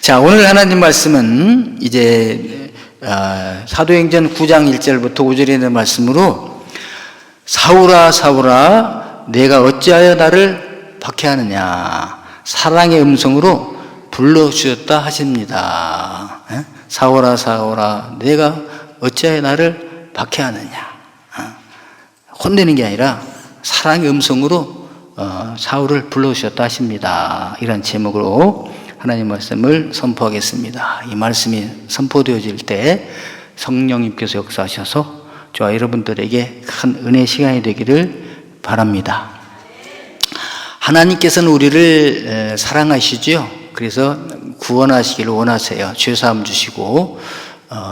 자, 오늘 하나님 말씀은 이제 사도행전 9장 1절부터 5절에 있는 말씀으로 사울아 사울아 내가 어찌하여 나를 박해하느냐 사랑의 음성으로 불러주셨다 하십니다. 사울아 사울아 내가 어찌하여 나를 박해하느냐, 혼내는 게 아니라 사랑의 음성으로 사울을 불러주셨다 하십니다. 이런 제목으로 하나님 말씀을 선포하겠습니다. 이 말씀이 선포되어질 때 성령님께서 역사하셔서 저와 여러분들에게 큰 은혜 시간이 되기를 바랍니다. 하나님께서는 우리를 사랑하시죠. 그래서 구원하시기를 원하세요. 죄사함 주시고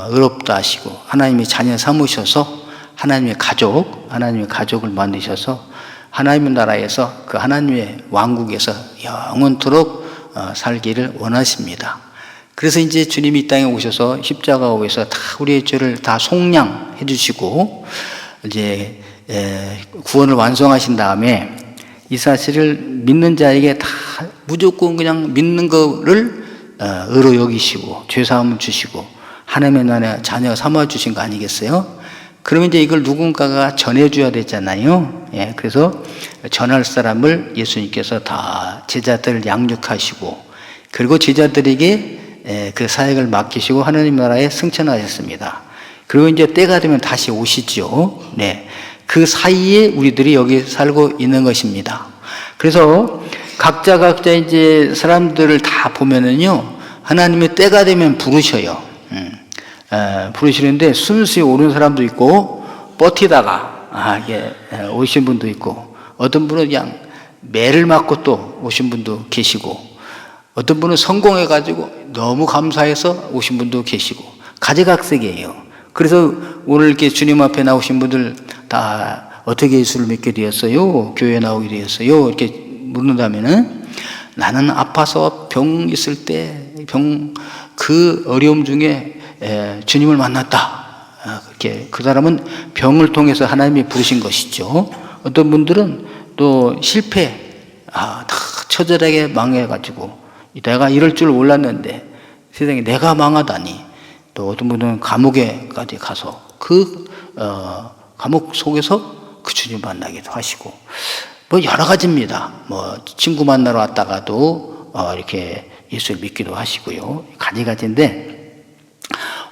의롭다 하시고 하나님의 자녀 삼으셔서 하나님의 가족을 만드셔서 하나님의 나라에서 그 하나님의 왕국에서 영원토록 살기를 원하십니다. 그래서 이제 주님이 이 땅에 오셔서 십자가에서 다 우리의 죄를 다 속량해 주시고 이제 구원을 완성하신 다음에 이 사실을 믿는 자에게 다 무조건 그냥 믿는 거를 의로 여기시고 죄사함을 주시고 하나님의 나라 자녀 삼아 주신 거 아니겠어요? 그러면 이제 이걸 누군가가 전해줘야 되잖아요. 그래서 전할 사람을 예수님께서 다 제자들을 양육하시고 그리고 제자들에게 그 사역을 맡기시고 하나님 나라에 승천하셨습니다. 그리고 이제 때가 되면 다시 오시죠. 그 사이에 우리들이 여기 살고 있는 것입니다. 그래서 각자 이제 사람들을 다 보면은요, 하나님의 때가 되면 부르셔요. 부르시는데 순수히 오는 사람도 있고 버티다가 오신 분도 있고 어떤 분은 그냥 매를 맞고 또 오신 분도 계시고 어떤 분은 성공해가지고 너무 감사해서 오신 분도 계시고 가지각색이에요. 그래서 오늘 이렇게 주님 앞에 나오신 분들 다 어떻게 예수를 믿게 되었어요? 교회에 나오게 되었어요? 이렇게 묻는다면은 나는 아파서 병 있을 때 그 어려움 중에 주님을 만났다. 그렇게 그 사람은 병을 통해서 하나님이 부르신 것이죠. 어떤 분들은 또 다 처절하게 망해가지고 내가 이럴 줄 몰랐는데 세상에 내가 망하다니. 또 어떤 분은 감옥에까지 가서 그 감옥 속에서 그 주님 만나기도 하시고 여러 가지입니다. 친구 만나러 왔다가도 이렇게 예수를 믿기도 하시고요. 가지가지인데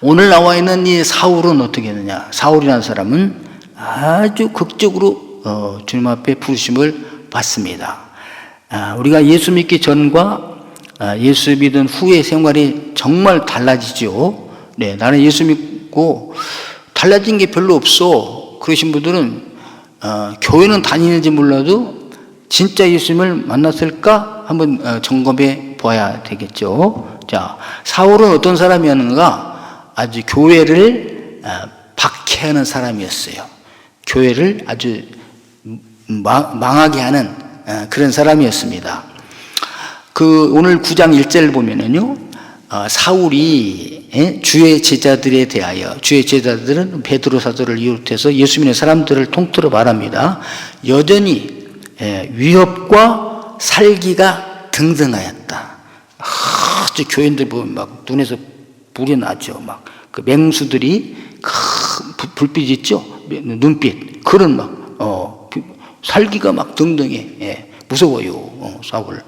오늘 나와 있는 이 사울은 어떻게 했느냐? 사울이라는 사람은 아주 극적으로 주님 앞에 부르심을 받습니다. 우리가 예수 믿기 전과 예수 믿은 후의 생활이 정말 달라지죠. 나는 예수 믿고 달라진 게 별로 없어. 그러신 분들은 교회는 다니는지 몰라도 진짜 예수님을 만났을까 한번 점검해 봐야 되겠죠. 자, 사울은 어떤 사람이었는가? 아주 교회를 박해하는 사람이었어요. 교회를 아주 망하게 하는 그런 사람이었습니다. 오늘 9장 1절을 보면은요, 사울이 주의 제자들에 대하여, 주의 제자들은 베드로 사도를 비롯해서 예수 믿는 사람들을 통틀어 말합니다. 여전히 위협과 살기가 등등하였다. 아주 교인들 보면 막 눈에서 불이 나죠. 막 그 맹수들이 큰 불빛 있죠. 눈빛 그런 살기가 막 등등해. 무서워요. 사울.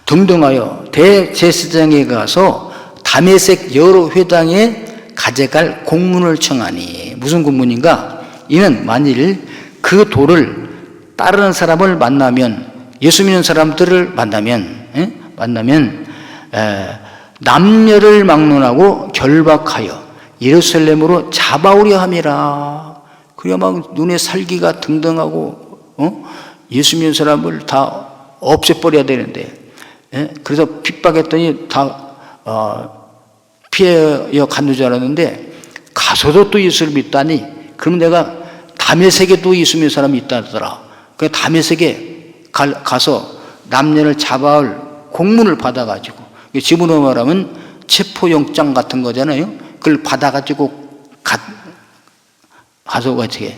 등등하여 대제사장에 가서 다메섹 여러 회당에 가져갈 공문을 청하니. 무슨 공문인가? 이는 만일 그 돌을 따르는 사람을 만나면, 예수 믿는 사람들을 만나면 남녀를 막론하고 결박하여 예루살렘으로 잡아오려 함이라. 그래 막 눈에 살기가 등등하고 예수 믿는 사람을 다 없애버려야 되는데, 그래서 핍박했더니 다 피하여 갔는 줄 알았는데 가서도 또 예수를 믿다니. 그럼 내가 다메섹에도 예수 믿는 사람이 있다더라. 그 다메섹에 가서 남녀를 잡아올 공문을 받아가지고, 지금으로 말하면 체포영장 같은 거잖아요. 그걸 받아가지고 가서 어떻게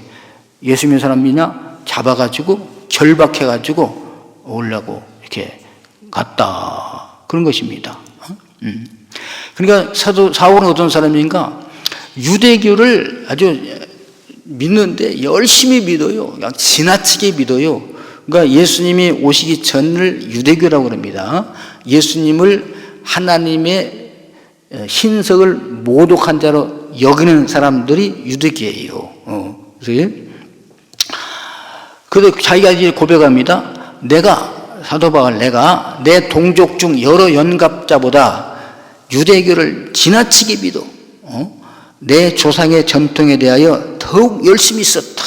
예수 믿는 사람이냐 잡아가지고 결박해가지고 오려고 이렇게 갔다. 그런 것입니다. 그러니까 사도 사울은 어떤 사람인가? 유대교를 아주 믿는데 열심히 믿어요. 그냥 지나치게 믿어요. 그러니까 예수님이 오시기 전을 유대교라고 합니다. 예수님을 하나님의 신석을 모독한 자로 여기는 사람들이 유대교예요. 그래서 자기가 이제 고백합니다. 사도 바울 내가 내 동족 중 여러 연갑자보다 유대교를 지나치게 믿어. 내 조상의 전통에 대하여 더욱 열심히 있었다.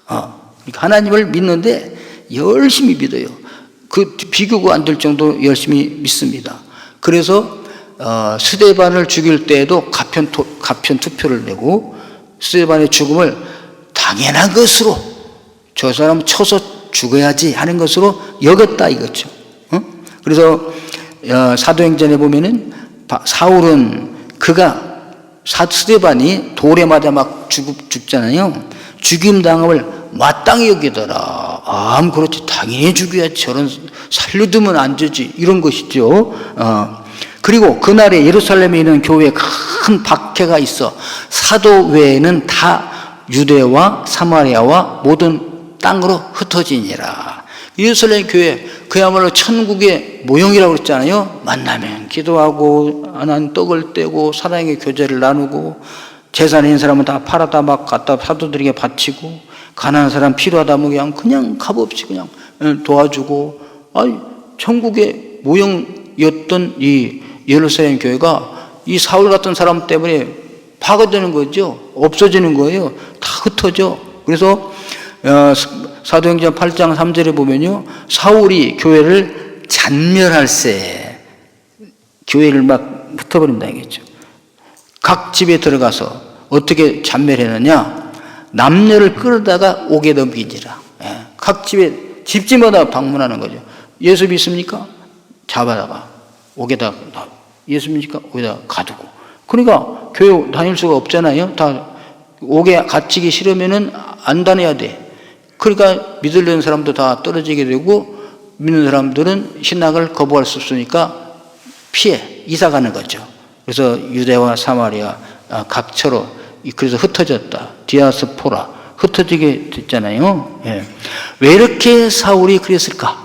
그러니까 하나님을 믿는데 열심히 믿어요. 그 비교가 안 될 정도로 열심히 믿습니다. 그래서 스데반을 죽일 때에도 가편 투표를 내고 스데반의 죽음을 당연한 것으로 저 사람 쳐서 죽어야지 하는 것으로 여겼다 이거죠. 그래서 사도행전에 보면은 사울은 스데반이 돌에 맞아 막 죽잖아요. 죽임 당함을 마땅히 여기더라. 그렇지 당연히 죽여야지. 저런 살려두면 안 되지. 이런 것이죠. 그리고 그날에 예루살렘에 있는 교회에 큰 박해가 있어 사도 외에는 다 유대와 사마리아와 모든 땅으로 흩어지니라. 예루살렘 교회 그야말로 천국의 모형이라고 그랬잖아요. 만나면 기도하고 하나님 떡을 떼고 사랑의 교제를 나누고 재산 있는 사람은 다 팔아다 막 갖다 사도들에게 바치고 가난한 사람 필요하다면 그냥 값없이 그냥 도와주고 천국의 모형이었던 이 예루살렘 교회가 이 사울 같은 사람 때문에 파괴되는 거죠. 없어지는 거예요. 다 흩어져. 그래서 사도행전 8장 3절에 보면요. 사울이 교회를 잔멸할세. 교회를 막 흩어버린다 이겠죠. 각 집에 들어가서 어떻게 잔멸했느냐. 남녀를 끌어다가 옥에 넘기지라. 각 집집마다 방문하는 거죠. 예수 믿습니까? 잡아다가 옥에다 예수 믿습니까? 옥에다 가두고. 그러니까 교회 다닐 수가 없잖아요. 다 옥에 갇히기 싫으면은 안 다녀야 돼. 그러니까 믿으려는 사람도 다 떨어지게 되고 믿는 사람들은 신학을 거부할 수 없으니까 피해 이사 가는 거죠. 그래서 유대와 사마리아 각처로 그래서 흩어졌다. 디아스포라 흩어지게 됐잖아요. 왜 이렇게 사울이 그랬을까?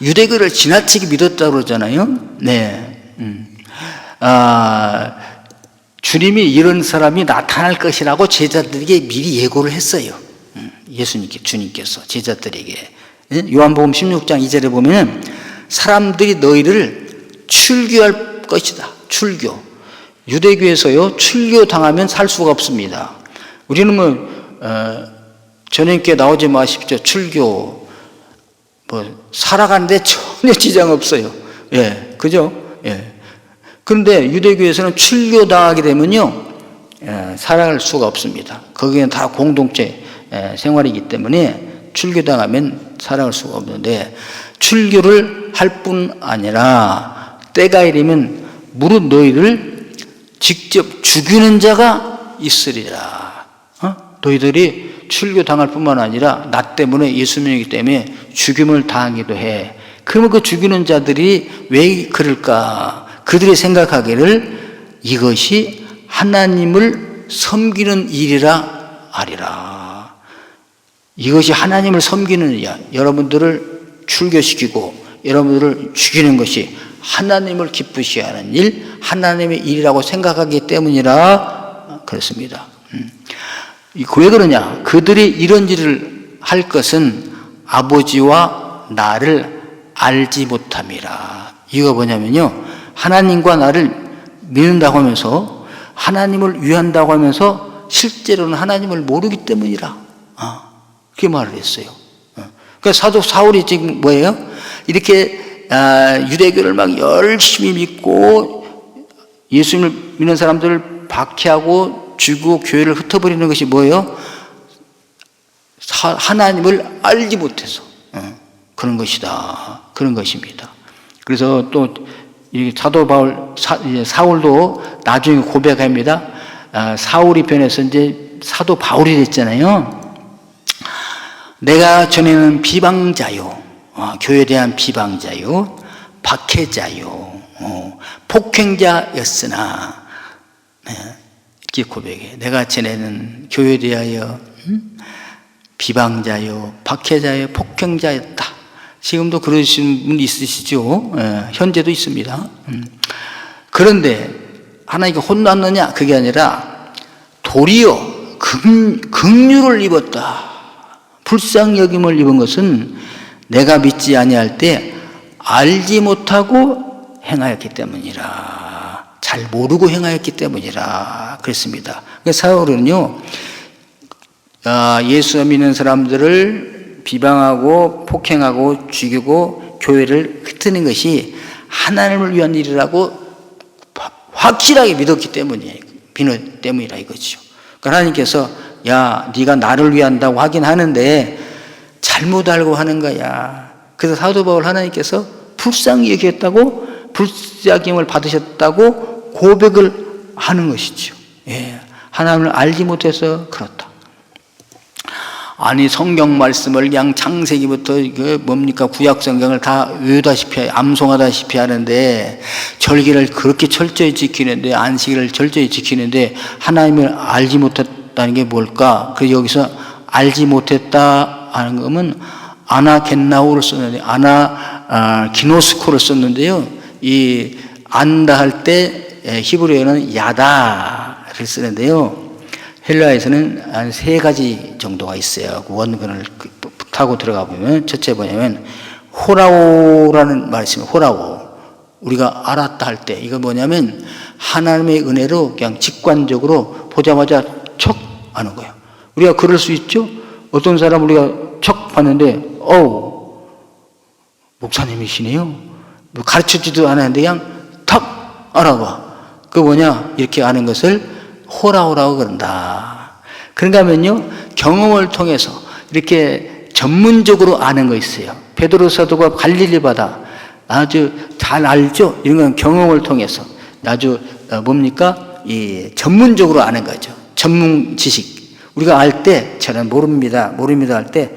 유대교를 지나치게 믿었다고 그러잖아요. 주님이 이런 사람이 나타날 것이라고 제자들에게 미리 예고를 했어요. 주님께서 제자들에게. 요한복음 16장 2절에 보면 사람들이 너희를 출교할 것이다. 출교. 유대교에서요, 출교 당하면 살 수가 없습니다. 우리는 전행교회 나오지 마십시오. 출교. 살아가는데 전혀 지장 없어요. 그죠? 그런데 유대교에서는 출교 당하게 되면요, 살아갈 수가 없습니다. 거기는 다 공동체 생활이기 때문에 출교당하면 살아갈 수가 없는데 출교를 할 뿐 아니라 때가 이르면 무릇 너희를 직접 죽이는 자가 있으리라. 너희들이 출교당할 뿐만 아니라 나 때문에 예수 믿기 때문에 죽임을 당하기도 해. 그러면 그 죽이는 자들이 왜 그럴까? 그들이 생각하기를 이것이 하나님을 섬기는 일이라 아리라. 이것이 하나님을 섬기는 일이야. 여러분들을 출교시키고 여러분들을 죽이는 것이 하나님을 기쁘시게 하는 일, 하나님의 일이라고 생각하기 때문이라 그렇습니다. 왜 그러냐? 그들이 이런 일을 할 것은 아버지와 나를 알지 못함이라. 이거 뭐냐면요, 하나님과 나를 믿는다고 하면서 하나님을 위한다고 하면서 실제로는 하나님을 모르기 때문이라. 그렇게 말을 했어요. 그러니까 사도 사울이 지금 뭐예요? 이렇게 유대교를 막 열심히 믿고 예수님을 믿는 사람들을 박해하고 죽이고 교회를 흩어버리는 것이 뭐예요? 하나님을 알지 못해서 그런 것이다. 그런 것입니다. 그래서 또 이 사도 바울 사울도 나중에 고백합니다. 사울이 변해서 이제 사도 바울이 됐잖아요. 내가 전에는 비방자요, 교회에 대한 비방자요, 박해자요, 폭행자였으나 이렇게 고백해. 내가 지내는 교회에 대하여 비방자요, 박해자요, 폭행자였다. 지금도 그러신 분 있으시죠? 현재도 있습니다. 그런데 하나님께 혼났느냐? 그게 아니라 도리어 긍휼을 입었다. 불쌍히 여김을 입은 것은 내가 믿지 아니할 때 알지 못하고 행하였기 때문이라. 잘 모르고 행하였기 때문이라 그랬습니다. 사울은요, 예수 믿는 사람들을 비방하고 폭행하고 죽이고 교회를 흩트는 것이 하나님을 위한 일이라고 확실하게 믿었기 때문이라 이거죠. 그러니까 하나님께서 야, 네가 나를 위한다고 하긴 하는데 잘못 알고 하는 거야. 그래서 사도 바울 하나님께서 불쌍히 여겼다고, 불쌍힘을 받으셨다고 고백을 하는 것이죠. 예, 하나님을 알지 못해서 그렇다. 아니, 성경 말씀을 그냥 창세기부터 구약 성경을 다 외우다시피 암송하다시피 하는데, 절기를 그렇게 철저히 지키는데, 안식일을 철저히 지키는데 하나님을 알지 못했다는 게 뭘까? 그래서 여기서 알지 못했다 하는 거면 아나겐나오를 썼는데, 기노스코를 썼는데요, 이 안다 할 때 히브리어는 야다를 쓰는데요, 헬라에서는 한 3가지 정도가 있어요. 그 원근을 타고 들어가 보면, 첫째 뭐냐면 호라오라는 말이 있습니다. 호라오. 우리가 알았다 할 때, 이거 뭐냐면 하나님의 은혜로 그냥 직관적으로 보자마자 척 아는 거예요. 우리가 그럴 수 있죠? 어떤 사람 우리가 척 봤는데, 목사님이시네요. 가르쳐주지도 않았는데 그냥 탁 알아봐. 그 뭐냐? 이렇게 아는 것을 호라오라고 그런다. 그런가 하면요, 경험을 통해서 이렇게 전문적으로 아는 거 있어요. 베드로 사도가 갈릴리 바다 아주 잘 알죠? 이런 건 경험을 통해서 아주 이 전문적으로 아는 거죠. 전문 지식. 우리가 알 때 저는 모릅니다 할 때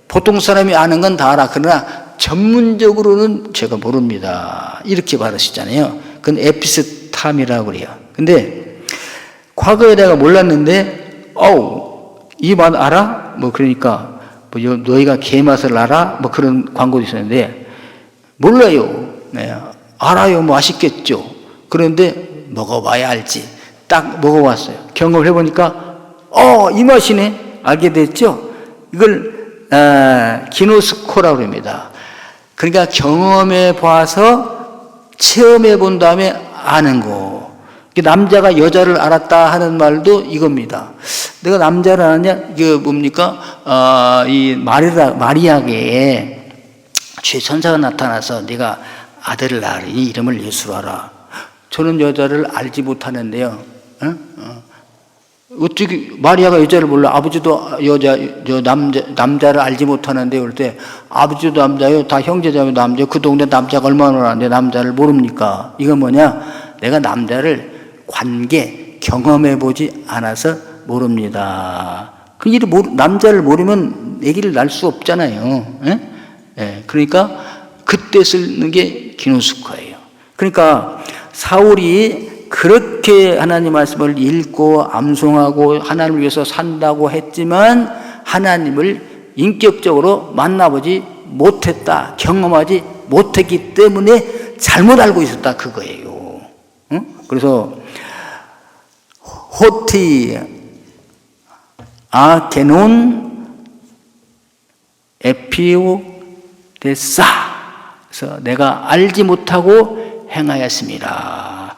보통 사람이 아는 건 다 알아. 그러나 전문적으로는 제가 모릅니다. 이렇게 말하시잖아요. 그건 에피스탐이라고 그래요. 근데 과거에 내가 몰랐는데, 이 맛 알아? 그러니까, 너희가 게 맛을 알아? 그런 광고도 있었는데, 몰라요. 네, 알아요. 맛있겠죠. 그런데 먹어봐야 알지. 딱 먹어봤어요. 경험을 해보니까, 이 맛이네. 알게 됐죠? 이걸, 기노스코라고 합니다. 그러니까 경험해 봐서 체험해 본 다음에 아는 거. 남자가 여자를 알았다 하는 말도 이겁니다. 내가 남자를 아냐? 이게 뭡니까? 이 마리아에게 주의 천사가 나타나서 네가 아들을 낳으니 이름을 예수로 하라. 저는 여자를 알지 못하는데요. 어떻게 마리아가 여자를 몰라? 아버지도 남자를 알지 못하는데, 그럴 때 아버지도 남자요, 다 형제자매 남자. 그 동네 남자가 얼마나 많은데 남자를 모릅니까? 이건 뭐냐? 내가 남자를 경험해보지 않아서 모릅니다. 남자를 모르면 아기를 낳을 수 없잖아요. 그러니까 그때 쓰는 게 기노스코예요. 그러니까 사울이 그렇게 하나님 말씀을 읽고 암송하고 하나님을 위해서 산다고 했지만 하나님을 인격적으로 만나보지 못했다, 경험하지 못했기 때문에 잘못 알고 있었다, 그거예요. 그래서 호티 아게논 에피오데사, 그래서 내가 알지 못하고 행하였습니다.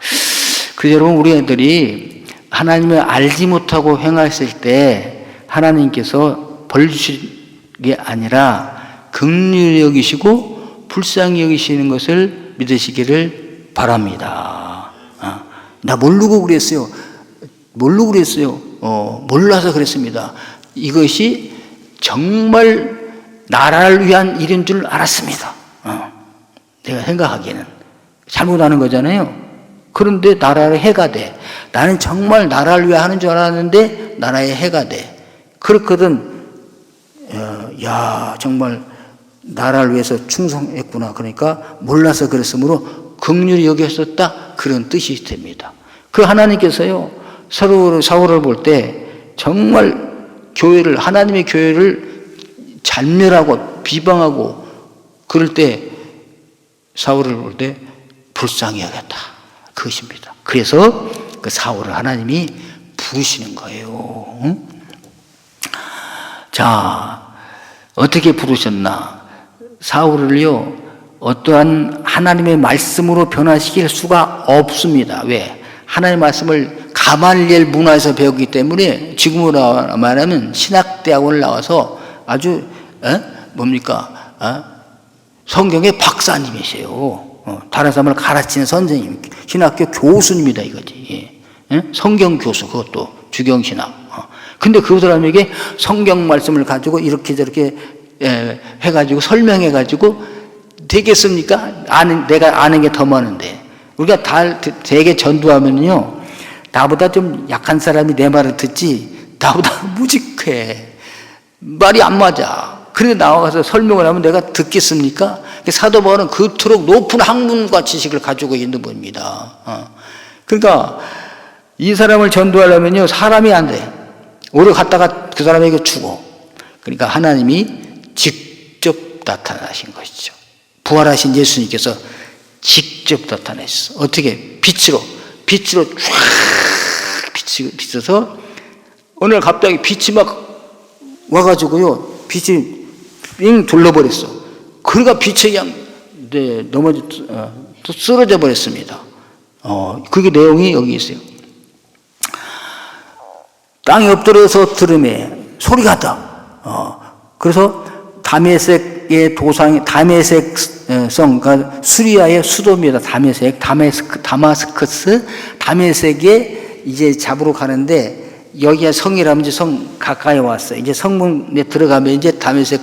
그래서 여러분, 우리 애들이 하나님을 알지 못하고 행하였을 때 하나님께서 벌 주실 게 아니라 긍휼히 여기시고 불쌍히 여기시는 것을 믿으시기를 바랍니다. 나 모르고 그랬어요. 몰라서 그랬습니다. 이것이 정말 나라를 위한 일인 줄 알았습니다. 내가 생각하기에는 잘못 아는 거잖아요. 그런데 나라의 해가 돼. 나는 정말 나라를 위해 하는 줄 알았는데 나라의 해가 돼. 그렇거든. 정말 나라를 위해서 충성했구나. 그러니까 몰라서 그랬으므로 긍휼히 여겼었다, 그런 뜻이 됩니다. 그 하나님께서요, 사울을 볼 때 정말 교회를, 하나님의 교회를 잔멸하고 비방하고 그럴 때 사울을 볼 때 불쌍히 여겼다, 그것입니다. 그래서 그 사울을 하나님이 부르시는 거예요. 응? 자, 어떻게 부르셨나? 사울을요, 어떠한 하나님의 말씀으로 변화시킬 수가 없습니다. 왜? 하나님의 말씀을 가말리엘 문화에서 배웠기 때문에 지금으로 말하면 신학대학원을 나와서 아주 성경의 박사님이세요. 다른 사람을 가르치는 선생님, 신학교 교수입니다, 이거지. 성경 교수, 그것도 주경신학. 근데 그 사람에게 성경 말씀을 가지고 이렇게 저렇게 해가지고 설명해가지고 되겠습니까? 내가 아는 게 더 많은데. 우리가 되게 전도하면요, 나보다 좀 약한 사람이 내 말을 듣지, 나보다 무직해. 말이 안 맞아. 그런데 나와서 설명을 하면 내가 듣겠습니까? 사도 바울은 그토록 높은 학문과 지식을 가지고 있는 분입니다. 그러니까 이 사람을 전도하려면요, 사람이 안 돼. 오래 갔다가 그 사람에게 죽어. 그러니까 하나님이 직접 나타나신 것이죠. 부활하신 예수님께서 직접 나타나셨어. 어떻게? 빛으로 쫙 비춰서 어느 날 갑자기 빛이 막 와가지고요, 빛이 빙 둘러버렸어. 그러니까 빛에 그냥 또 쓰러져 버렸습니다. 그게 내용이 여기 있어요. 땅에 엎드려서 들음에 소리가 났다. 그래서 다메섹의 다메섹성, 그러니까 수리아의 수도입니다. 다메섹에 이제 잡으러 가는데, 여기가 성이라면 이제 성 가까이 왔어요. 이제 성문에 들어가면 이제 다메섹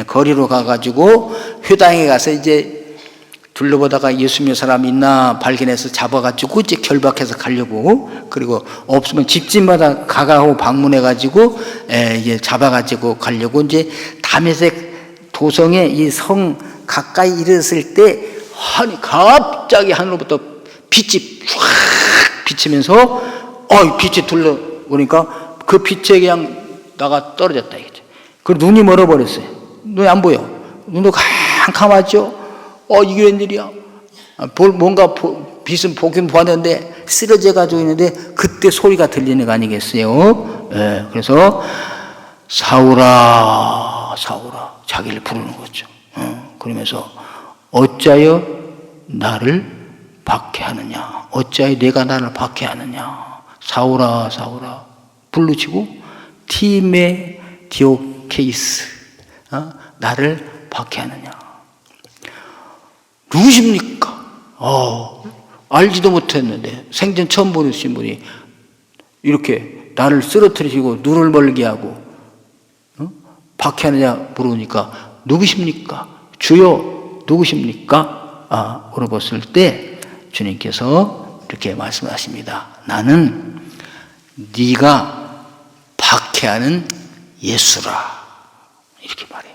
거리로 가가지고 회당에 가서 이제 둘러보다가 예수 믿는 사람 있나 발견해서 잡아가지고 이제 결박해서 가려고, 그리고 없으면 집집마다 가가고 방문해가지고 이제 잡아가지고 가려고, 이제 다메섹 도성에 이 성 가까이 이르렀을 때, 갑자기 하늘로부터 빛이 쫙 비치면서, 빛이 둘러오니까 그 빛에 그냥 나가 떨어졌다 이거죠. 그 눈이 멀어버렸어요. 눈이 안 보여. 눈도 캄캄하죠. 이게 웬일이야? 뭔가 빛은 보긴 보았는데 쓰러져 가지고 있는데, 그때 소리가 들리는 거 아니겠어요? 그래서 사울아, 사울아, 자기를 부르는 거죠. 그러면서 어찌하여 나를 박해하느냐? 어찌하여 내가 나를 박해하느냐? 사울아, 사울아, 불러치고 디오케이스, 나를 박해하느냐? 누구십니까? 알지도 못했는데 생전 처음 보신 분이 이렇게 나를 쓰러뜨리시고 눈을 멀게 하고 박해하느냐 물으니까, 누구십니까? 주여 누구십니까? 물어봤을 때 주님께서 이렇게 말씀하십니다. 나는 네가 박해하는 예수라, 이렇게 말해요.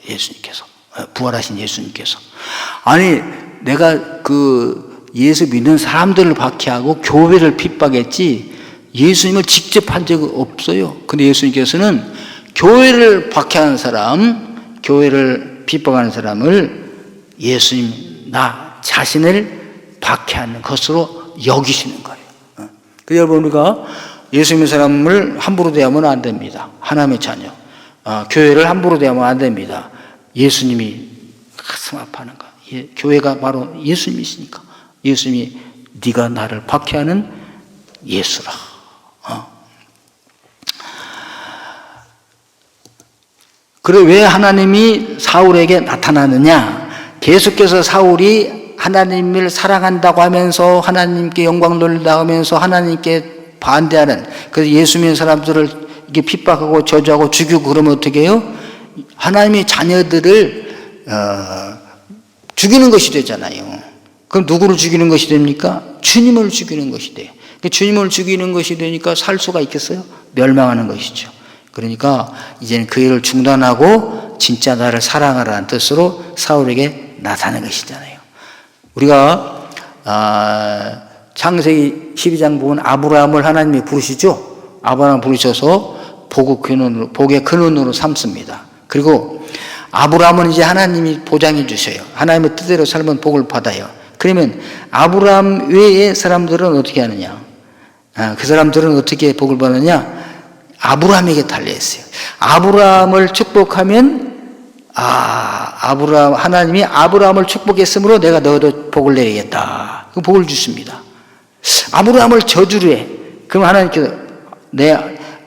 예수님께서, 부활하신 예수님께서. 아니, 내가 그 예수 믿는 사람들을 박해하고 교회를 핍박했지 예수님을 직접 한 적은 없어요. 근데 예수님께서는 교회를 박해하는 사람, 교회를 핍박하는 사람을 예수님, 나 자신을 박해하는 것으로 여기시는 거예요. 그래서 여러분, 우리가 예수 믿는 사람을 함부로 대하면 안 됩니다. 하나님의 자녀. 교회를 함부로 대하면 안 됩니다. 예수님이 가슴 아파하는 거. 교회가 바로 예수님이시니까. 예수님이 네가 나를 박해하는 예수라. 그래, 왜 하나님이 사울에게 나타나느냐? 계속해서 사울이 하나님을 사랑한다고 하면서 하나님께 영광 돌린다고 하면서 하나님께 반대하는, 그래서 예수 믿는 사람들을 이렇게 핍박하고 저주하고 죽이고 그러면 어떻게 해요? 하나님의 자녀들을 죽이는 것이 되잖아요. 그럼 누구를 죽이는 것이 됩니까? 주님을 죽이는 것이 돼요. 주님을 죽이는 것이 되니까 살 수가 있겠어요? 멸망하는 것이죠. 그러니까 이제는 그 일을 중단하고 진짜 나를 사랑하라는 뜻으로 사울에게 나타나는 것이잖아요. 우리가 창세기 12장 보면 아브라함을 하나님이 부르시죠. 아브라함 부르셔서 복의 근원으로 삼습니다. 그리고 아브라함은 이제 하나님이 보장해 주셔요. 하나님의 뜻대로 살면 복을 받아요. 그러면 아브라함 외의 사람들은 어떻게 하느냐? 그 사람들은 어떻게 복을 받느냐? 아브라함에게 달려있어요. 아브라함을 축복하면 하나님이 아브라함을 축복했으므로 내가 너도 복을 내리겠다. 그 복을 주십니다. 아브라함을 저주래. 그럼 하나님께서 내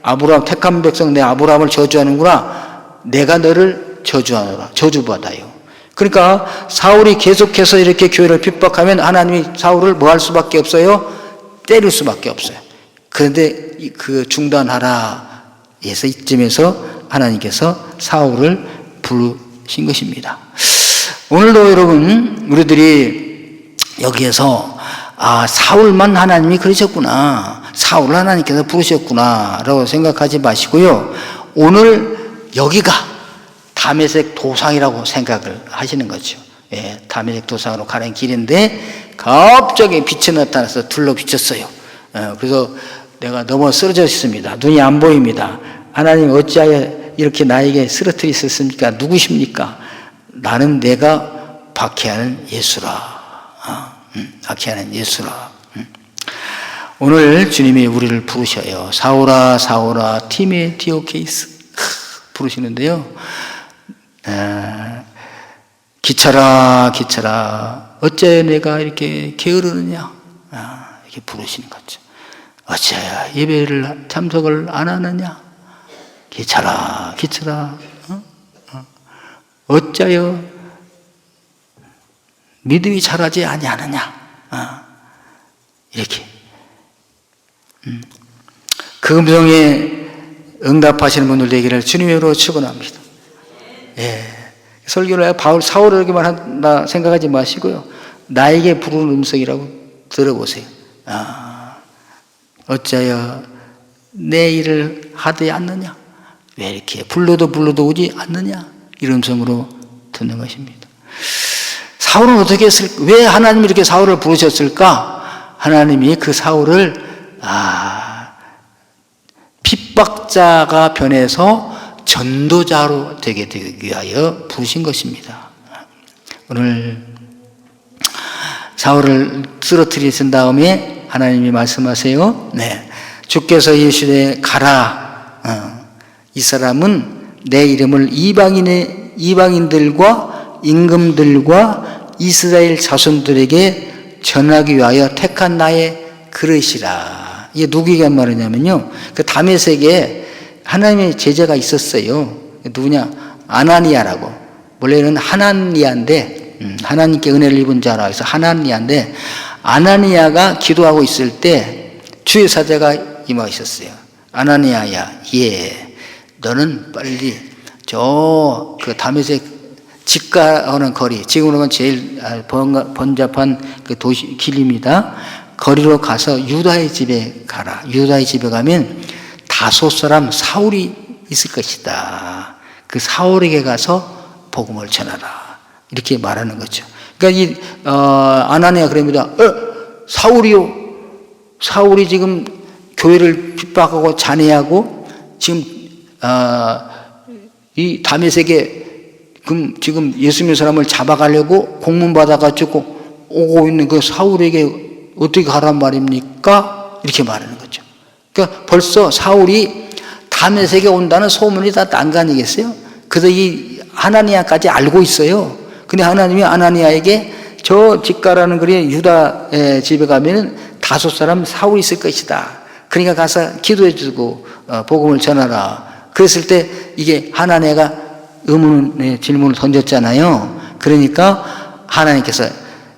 아브라함 택한 백성 내 아브라함을 저주하는구나. 내가 너를 저주하노라. 저주받아요. 그러니까 사울이 계속해서 이렇게 교회를 핍박하면 하나님이 사울을 뭐 할 수밖에 없어요? 때릴 수밖에 없어요. 그런데 그 중단하라 해서 이쯤에서 하나님께서 사울을 부르신 것입니다. 오늘도 여러분 우리들이 여기에서 사울만 하나님이 그러셨구나, 사울을 하나님께서 부르셨구나 라고 생각하지 마시고요, 오늘 여기가 다메섹 도상이라고 생각을 하시는 거죠. 예, 다메섹 도상으로 가는 길인데 갑자기 빛이 나타나서 둘러 비쳤어요. 그래서 내가 넘어 쓰러져 있습니다. 눈이 안 보입니다. 하나님 어찌하여 이렇게 나에게 쓰러뜨리셨습니까? 누구십니까? 나는 내가 박해하는 예수라. 박해하는 예수라. 오늘 주님이 우리를 부르셔요. 사울아 사울아 티메티오케이스 부르시는데요. 기차라 기차라 어째 내가 이렇게 게으르느냐, 이렇게 부르시는 거죠. 어째 예배를 참석을 안 하느냐, 기차라 기차라 어찌하여 믿음이 자라지 아니하느냐, 이렇게 그 음성에 응답하시는 분들 되기를 주님으로 축원합니다. 예. 설교를 사울에게만 한다 생각하지 마시고요, 나에게 부르는 음성이라고 들어보세요. 어찌하여 내 일을 하지 않느냐, 왜 이렇게 불러도 오지 않느냐, 이런 음성으로 듣는 것입니다. 사울은 어떻게 했을까? 왜 하나님이 이렇게 사울을 부르셨을까? 하나님이 그 사울을 핍박자가 변해서 전도자로 되게 되기 위하여 부르신 것입니다. 오늘 사울을 쓰러뜨리신 다음에 하나님이 말씀하세요. 네, 주께서 이르시되 가라. 이 사람은 내 이름을 이방인들과 임금들과 이스라엘 자손들에게 전하기 위하여 택한 나의 그릇이라. 이게 누구에게 한 말이냐면요, 그 다메섹에 하나님의 제자가 있었어요. 누구냐? 아나니아라고. 원래는 하나니아인데, 하나님께 은혜를 입은 자라 해서 하나니아인데, 아나니아가 기도하고 있을 때 주의 사자가 임하셨어요. 아나니아야, 예, 너는 빨리 그 다메섹 직가하는 거리, 지금으로는 제일 번잡한 그 도시 길입니다. 거리로 가서 유다의 집에 가라. 유다의 집에 가면 다소 사람 사울이 있을 것이다. 그 사울에게 가서 복음을 전하라. 이렇게 말하는 거죠. 그러니까 아나니아 그럽니다. 사울이요. 사울이 지금 교회를 핍박하고 잔해하고 지금 이 다메섹에 지금 예수 믿는 사람을 잡아가려고 공문 받아가지고 오고 있는 그 사울에게 어떻게 가란 말입니까? 이렇게 말하는 거죠. 그러니까 벌써 사울이 다메섹에 온다는 소문이 다 난 거 아니겠어요? 그래서 이 하나니아까지 알고 있어요. 근데 하나님이 아나니아에게 저 직가라는 거리에 유다의 집에 가면은 다섯 사람 사울이 있을 것이다. 그러니까 가서 기도해주고 복음을 전하라. 그랬을 때 이게 하나니아가 의문의 질문을 던졌잖아요. 그러니까 하나님께서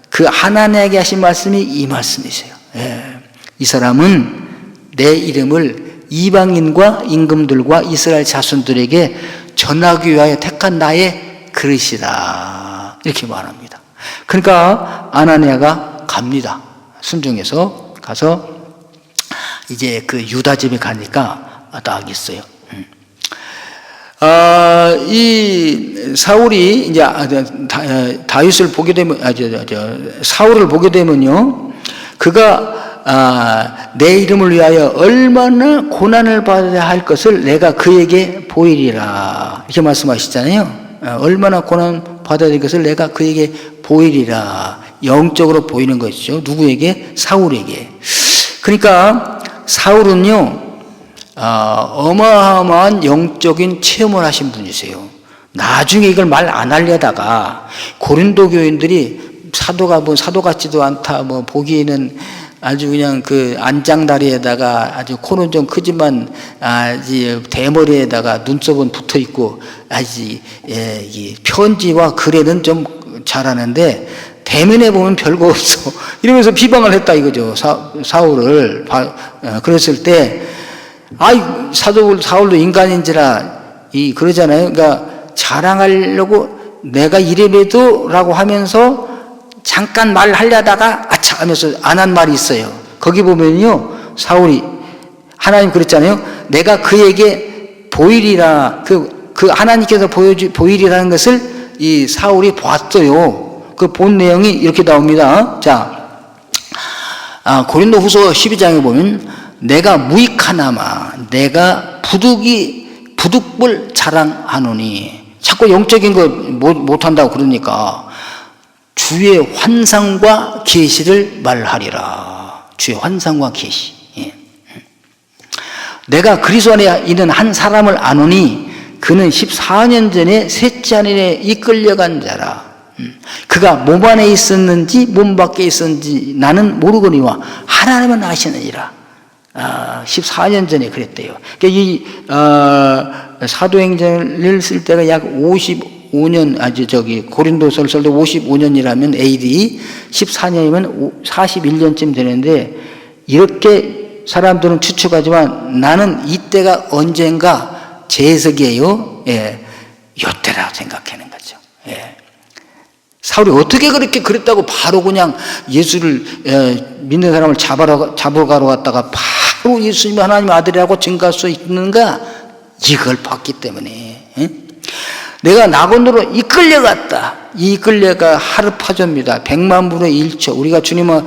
그 하나님에게 하신 말씀이 이 말씀이세요. 예. 이 사람은 내 이름을 이방인과 임금들과 이스라엘 자손들에게 전하기 위하여 택한 나의 그릇이다. 이렇게 말합니다. 그러니까 아나니아가 갑니다. 순종해서 가서 이제 그 유다 집에 가니까 딱 있어요. 이 사울이 이제 다윗을 보게 되면, 사울을 보게 되면요, 그가 내 이름을 위하여 얼마나 고난을 받아야 할 것을 내가 그에게 보이리라, 이렇게 말씀하시잖아요. 얼마나 고난 받아야 될 것을 내가 그에게 보이리라. 영적으로 보이는 것이죠. 누구에게? 사울에게. 그러니까 사울은요, 어마어마한 영적인 체험을 하신 분이세요. 나중에 이걸 말 안 하려다가 고린도 교인들이 사도가 뭐 사도 같지도 않다, 뭐 보기에는 아주 그냥 그 안장다리에다가 아주 코는 좀 크지만 아주 대머리에다가 눈썹은 붙어 있고 아주 이 편지와 글에는 좀 잘하는데 대면에 보면 별거 없어, 이러면서 비방을 했다 이거죠. 사울을 그랬을 때, 사울도 인간인지라 그러잖아요. 그러니까 자랑하려고 내가 이래봬도라고 하면서 잠깐 말하려다가 아차 하면서 안 한 말이 있어요. 거기 보면요, 사울이 하나님 그랬잖아요. 내가 그에게 보이리라. 그 하나님께서 보이리라는 것을 이 사울이 봤어요. 그 본 내용이 이렇게 나옵니다. 자, 고린도후서 12장에 보면 내가 무익하나마 내가 부득불 자랑하노니, 자꾸 영적인 거 못한다고 그러니까 주의 환상과 계시를 말하리라. 주의 환상과 계시. 예. 내가 그리스도 안에 있는 한 사람을 아노니 그는 14년 전에 셋째 하늘에 이끌려간 자라. 그가 몸 안에 있었는지 몸 밖에 있었는지 나는 모르거니와 하나님은 아시느니라. 14년 전에 그랬대요. 그러니까 이 사도행전을 쓸 때가 약 55년, 고린도서를 쓸 때 55년이라면 AD 14년이면 41년쯤 되는데, 이렇게 사람들은 추측하지만 나는 이때가 언젠가 재해석이에요. 예, 요때라고 생각하는 거죠. 예. 사울이 어떻게 그렇게 그랬다고 바로 그냥 예수를 믿는 사람을 잡으러 가러 갔다가 바로 예수님이 하나님 아들이라고 증거할 수 있는가? 이걸 봤기 때문에. 내가 낙원으로 이끌려갔다. 이 이끌려가 하르파조입니다. 100만 분의 1초. 우리가 주님은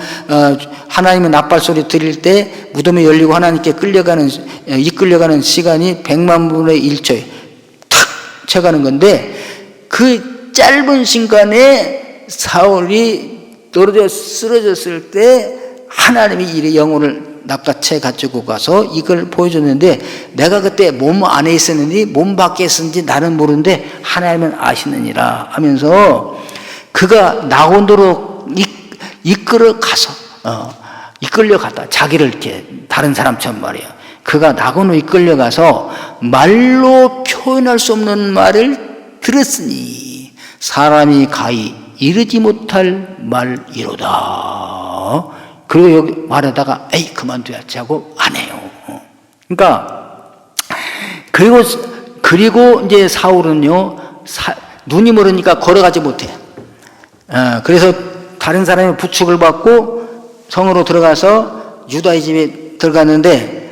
하나님의 나팔소리 들릴 때 무덤이 열리고 하나님께 이끌려가는 시간이 100만 분의 1초에 탁 쳐가는 건데, 그 짧은 순간에 사울이 떨어져 쓰러졌을 때 하나님이 이 영혼을 낚아채 가지고 가서 이걸 보여줬는데, 내가 그때 몸 안에 있었는지 몸 밖에 있었는지 나는 모르는데 하나님은 아시느니라 하면서, 그가 낙원으로 이끌려갔다. 자기를 이렇게 다른 사람처럼 말이에요. 그가 낙원으로 이끌려가서 말로 표현할 수 없는 말을 들었으니 사람이 가히 이르지 못할 말이로다. 그리고 여기 말하다가 에이 그만둬야지 하고 안 해요. 그러니까 그리고 이제 사울은요, 눈이 멀으니까 걸어가지 못해. 그래서 다른 사람의 부축을 받고 성으로 들어가서 유다의 집에 들어갔는데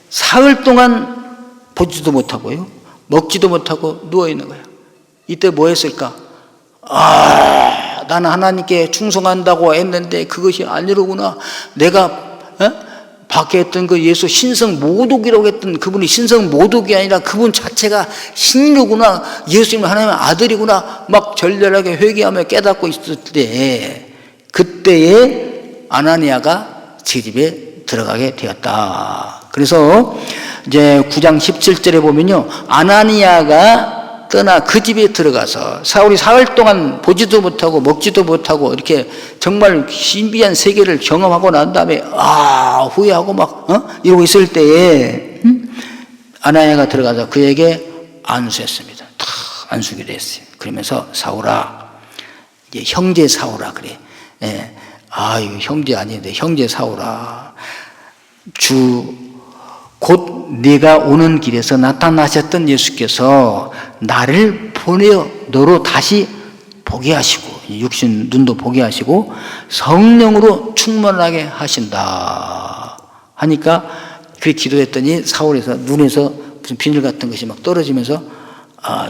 사흘 동안 보지도 못하고요, 먹지도 못하고 누워 있는 거예요. 이때 뭐 했을까? 나는 하나님께 충성한다고 했는데 그것이 아니로구나. 내가 밖에 했던 그 예수 신성 모독이라고 했던 그분이 신성 모독이 아니라 그분 자체가 신이구나. 예수님은 하나님의 아들이구나. 막 절절하게 회개하며 깨닫고 있을 때, 그때에 아나니아가 제 집에 들어가게 되었다. 그래서 이제 9장 17절에 보면요, 아나니아가 떠나 그 집에 들어가서 사울이 사흘 동안 보지도 못하고 먹지도 못하고 이렇게 정말 신비한 세계를 경험하고 난 다음에 후회하고 막 이러고 있을 때에 아나니아가 들어가서 그에게 안수했습니다. 다 안수기도 했어요. 그러면서 사울아, 이제 형제 사울아 그래. 예. 이거 형제 아닌데 형제 사울아, 곧 네가 오는 길에서 나타나셨던 예수께서 나를 보내어 너로 다시 보게 하시고, 육신 눈도 보게 하시고 성령으로 충만하게 하신다 하니까, 그렇게 기도했더니 사울에서 눈에서 무슨 비늘 같은 것이 막 떨어지면서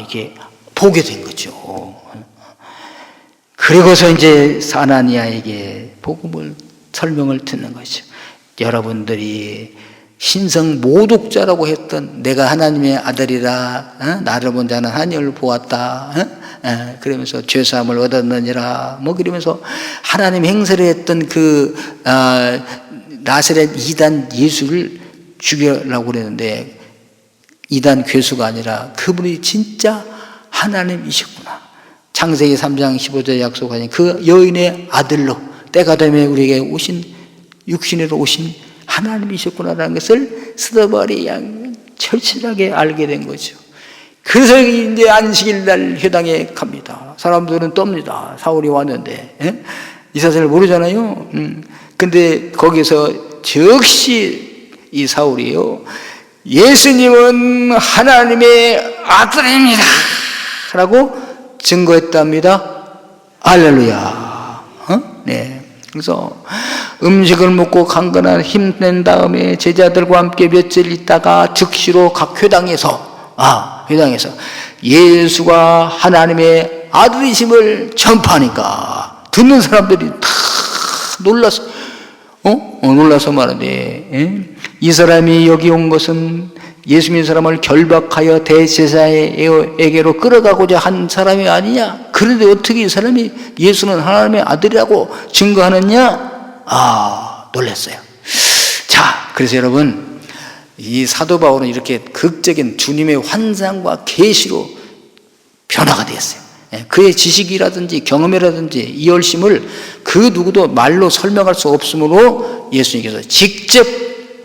이게 보게 된 거죠. 그리고서 이제 아나니아에게 복음을 설명을 듣는 거죠. 여러분들이 신성 모독자라고 했던 내가 하나님의 아들이라 나를 본 자는 하늘을 보았다 그러면서 죄사함을 얻었느니라 뭐 그러면서 하나님 행세를 했던 그 나사렛 이단 예수를 죽이려고 그랬는데 이단 괴수가 아니라 그분이 진짜 하나님이셨구나. 창세기 3장 15절에 약속하신 그 여인의 아들로 때가 되면 우리에게 오신 육신으로 오신 하나님이셨구나라는 것을 스데반이 양 철저하게 알게 된 거죠. 그래서 이제 안식일 날 회당에 갑니다. 사람들은 떱니다. 사울이 왔는데 이 사실을 모르잖아요. 근데 거기서 즉시 이 사울이요, 예수님은 하나님의 아들입니다 라고 증거했답니다. 할렐루야. 네. 그래서 음식을 먹고 강건한 힘낸 다음에 제자들과 함께 며칠 있다가 즉시로 각 회당에서 예수가 하나님의 아들이심을 전파하니까 듣는 사람들이 다 놀라서 말하는데, 이 사람이 여기 온 것은 예수 믿는 사람을 결박하여 대제사장에게로 끌어가고자 한 사람이 아니냐? 그런데 어떻게 이 사람이 예수는 하나님의 아들이라고 증거하느냐? 놀랐어요. 자, 그래서 여러분, 이 사도 바울은 이렇게 극적인 주님의 환상과 계시로 변화가 되었어요. 그의 지식이라든지 경험이라든지 이 열심을 그 누구도 말로 설명할 수 없으므로 예수님께서 직접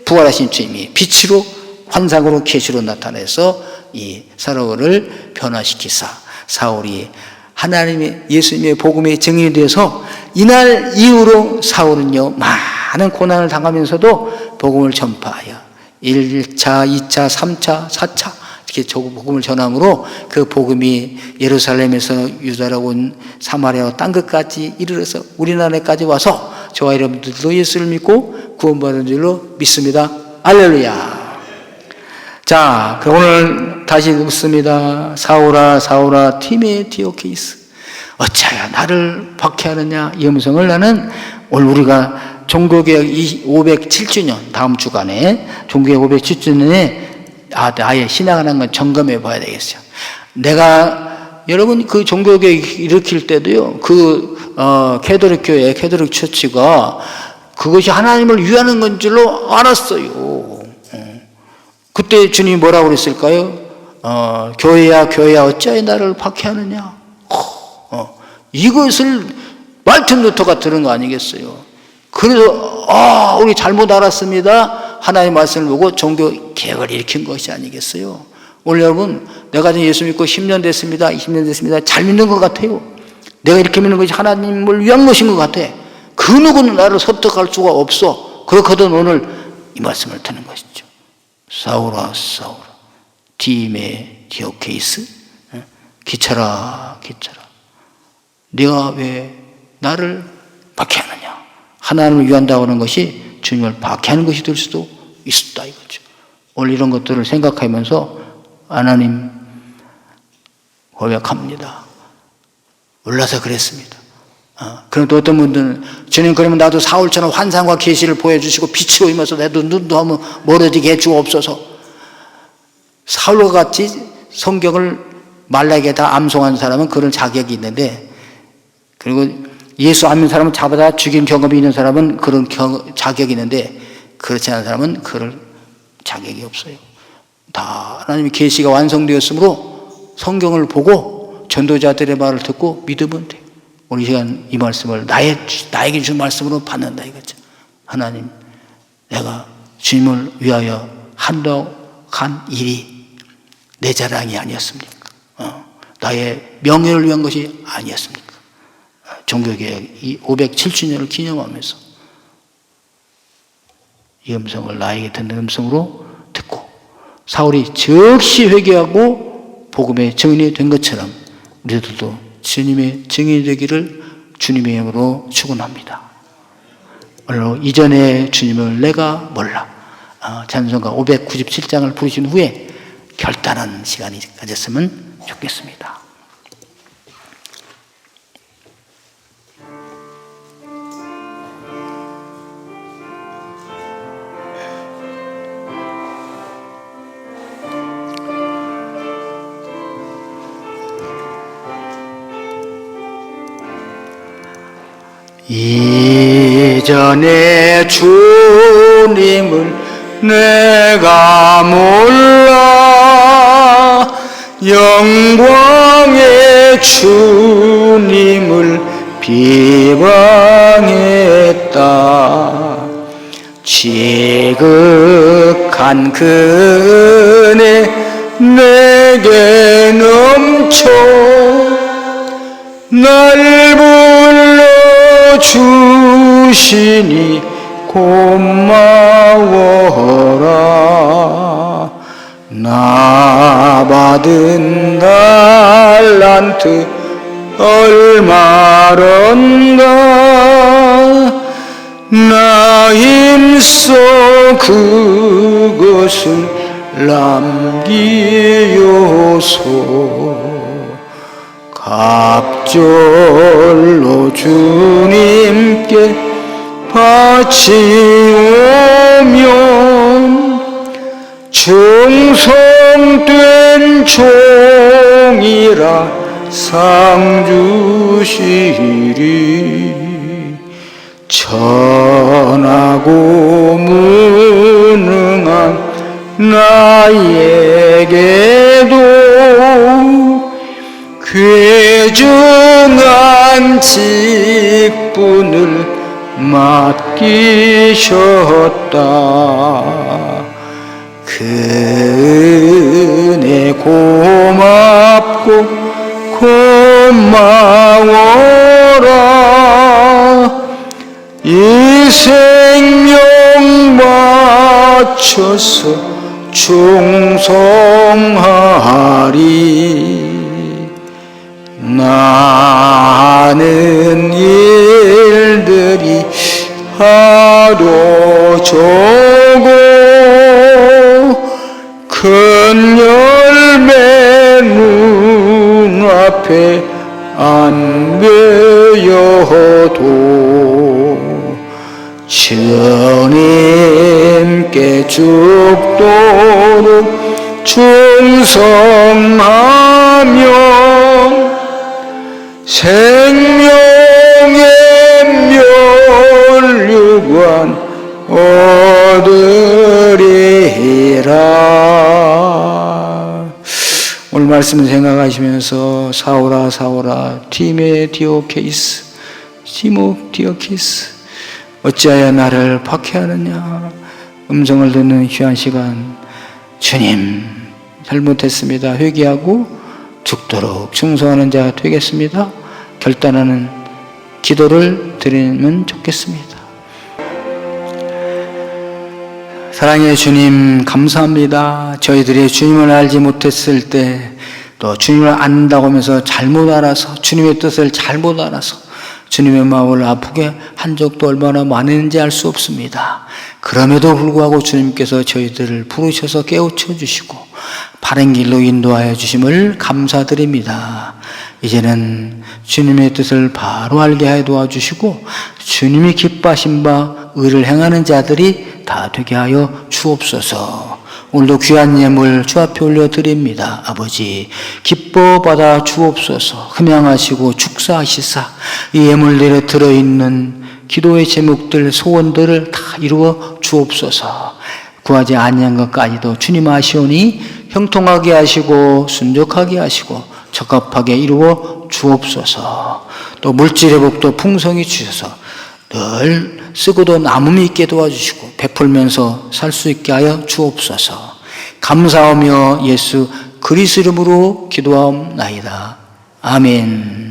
부활하신 주님이 빛으로 환상으로 계시로 나타내서 이 사울을 변화시키사 사울이 하나님의 예수님의 복음의 증인이 되어서 이날 이후로 사울은요 많은 고난을 당하면서도 복음을 전파하여 1차, 2차, 3차, 4차 이렇게 복음을 전함으로 그 복음이 예루살렘에서 유다라고 온 사마리아와 땅 끝까지 이르러서 우리나라까지 와서 저와 여러분들도 예수를 믿고 구원받은 줄로 믿습니다. 할렐루야. 자, 오늘 다시 묻습니다. 사울아, 사울아, 티모테오케이스, 어찌하여 나를 박해하느냐? 이 음성을 나는 오늘 우리가 종교개혁 507주년, 다음 주간에 종교개혁 507주년에 아예 신앙하는 건 점검해 봐야 되겠어요. 내가, 여러분, 그 종교개혁 일으킬 때도요, 캐톨릭 교회, 캐톨릭 처치가 그것이 하나님을 위하는 건 줄로 알았어요. 그때 주님이 뭐라고 그랬을까요? 교회야 어찌하여 나를 박해하느냐? 이것을 말씀 루터가 들은 거 아니겠어요? 그래서 우리 잘못 알았습니다. 하나님의 말씀을 보고 종교 개혁을 일으킨 것이 아니겠어요? 오늘 여러분, 내가 지금 예수 믿고 10년 됐습니다. 20년 됐습니다. 잘 믿는 것 같아요. 내가 이렇게 믿는 것이 하나님을 위한 것인 것 같아. 그 누구는 나를 설득할 수가 없어. 그렇거든 오늘 이 말씀을 듣는 것이죠. 사울아, 사울아, 티모테오케이스, 기차라. 네가 왜 나를 박해하느냐? 하나님을 위한다고 하는 것이 주님을 박해하는 것이 될 수도 있다 이거죠. 오늘 이런 것들을 생각하면서 하나님 고백합니다. 올라서 그랬습니다. 그럼 또 어떤 분들은 주님 그러면 나도 사울처럼 환상과 계시를 보여주시고 빛으로 임해서 나도 눈도 한번 멀어지게 해주옵소서. 사울과 같이 성경을 말라게 다 암송한 사람은 그런 자격이 있는데, 그리고 예수 안 믿는 사람은 잡아다 죽인 경험이 있는 사람은 그런 자격이 있는데, 그렇지 않은 사람은 그럴 자격이 없어요. 다 하나님의 계시가 완성되었으므로 성경을 보고 전도자들의 말을 듣고 믿으면 돼요. 오늘 이 시간 이 말씀을 나에게 준 말씀으로 받는다 이거죠. 하나님, 내가 주님을 위하여 한다고 한 일이 내 자랑이 아니었습니까? 나의 명예를 위한 것이 아니었습니까? 종교개혁 507주년을 기념하면서 이 음성을 나에게 듣는 음성으로 듣고 사울이 즉시 회개하고 복음의 증인이 된 것처럼 우리들도 주님의 증인이 되기를 주님의 이름으로 축원합니다. 오늘 이전에 주님을 내가 몰라 찬송가 597장을 부르신 후에 결단하는 시간이 가졌으면 좋겠습니다. 이전에 주님을 내가 몰라 영광의 주님을 비방했다. 지극한 그네 내게 넘쳐 날 불러주시니 고마워라. 나 받은 달란트 얼마런가 나 힘써 그것을 남기요소. 갑절로 주님께 바치오면 충성된 종이라 상 주시리. 천하고 무능한 나에게도 귀중한 직분을 맡기셨다. 그 은혜 고맙고 고마워라. 이 생명 바쳐서 충성하리. 나는 일들이 하도 적어 큰 열매 눈앞에 안 보여도 주님께 죽도록 충성하며 생명의 멸류관 얻으리라. 오늘 말씀을 생각하시면서 사오라 사오라 디메디오케이스 디모디오케이스 어찌하여 나를 박해하느냐. 음성을 듣는 귀한 시간, 주님 잘못했습니다. 회개하고 죽도록 충성하는 자 되겠습니다. 결단하는 기도를 드리면 좋겠습니다. 사랑의 주님 감사합니다. 저희들이 주님을 알지 못했을 때 또 주님을 안다고 하면서 잘못 알아서 주님의 뜻을 잘못 알아서 주님의 마음을 아프게 한 적도 얼마나 많은지 알 수 없습니다. 그럼에도 불구하고 주님께서 저희들을 부르셔서 깨우쳐 주시고 바른 길로 인도하여 주심을 감사드립니다. 이제는 주님의 뜻을 바로 알게 하여 도와주시고 주님이 기뻐하신 바 의를 행하는 자들이 다 되게 하여 주옵소서. 오늘도 귀한 예물 주 앞에 올려드립니다. 아버지 기뻐 받아 주옵소서. 흠양하시고 축사하시사 이 예물들에 들어있는 기도의 제목들 소원들을 다 이루어 주옵소서. 구하지 아니한 것까지도 주님 아시오니 형통하게 하시고 순족하게 하시고 적합하게 이루어 주옵소서. 또 물질 회복도 풍성히 주셔서 늘 쓰고도 남음이 있게 도와주시고 베풀면서 살 수 있게 하여 주옵소서. 감사하며 예수 그리스도 이름으로 기도하옵나이다. 아멘.